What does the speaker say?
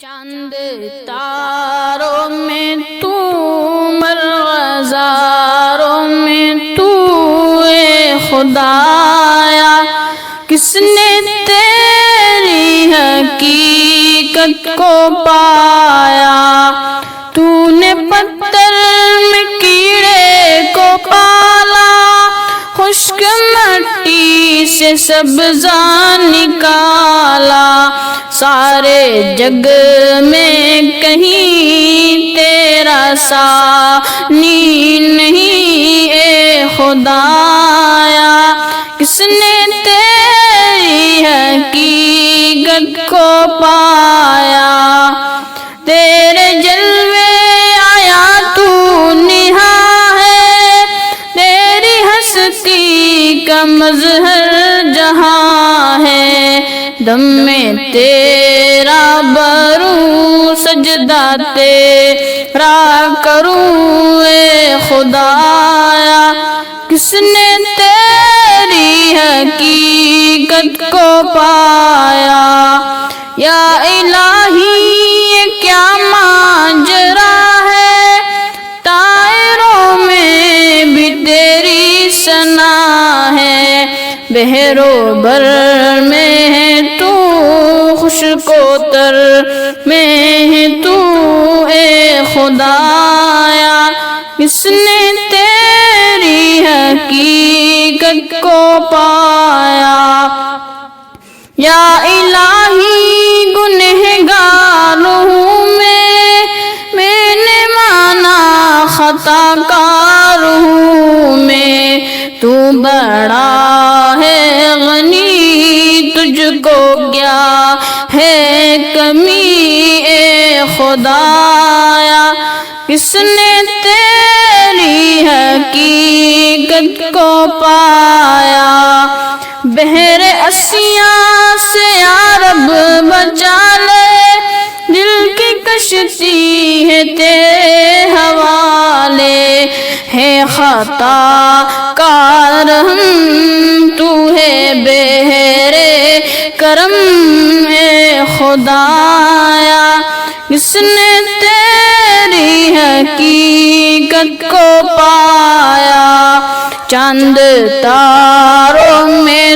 چاند تاروں میں تو مرغزاروں میں تو اے خدایا، کس نے تیری حقیقت کو پایا؟ تو نے پتھر میں کیڑے کو پالا، خشک مٹی سے سبزہ نکالا، سارے جگ میں کہیں تیرا ثانی نہیں اے خدایا، کس نے تیری حقیقت کو پایا؟ تیرے جلوے آیا تو نہاں ہے، تیری ہستی کا مظہر جہاں ہے، دم میں تیرا بروں سجدہ تیرا کروں اے خدایا، کس نے تیری حقیقت کو پایا؟ یا الہی یہ کیا ماجرا ہے، طائروں میں بھی تیری ثنا ہے، بحر و بر میں ہے تو، خشک و تر میں ہے تو اے خدایا، کس نے تیری حقیقت کو پایا؟ یا الہی گنہگار ہوں میں نے مانا خطا کار ہوں میں، تو بڑا ہے غنی تجھ کو کیا ہے کمی اے خدایا، کس نے تیری حقیقت کو پایا؟ بحر اسیاں سے یا رب بچا لے، دل کی کشتی ہے تیرے حوالے، ہے خطا کار ہم تو ہے بحر کرم اے خدایا، کس نے تیری حقیقت کو پایا؟ چاند تاروں میں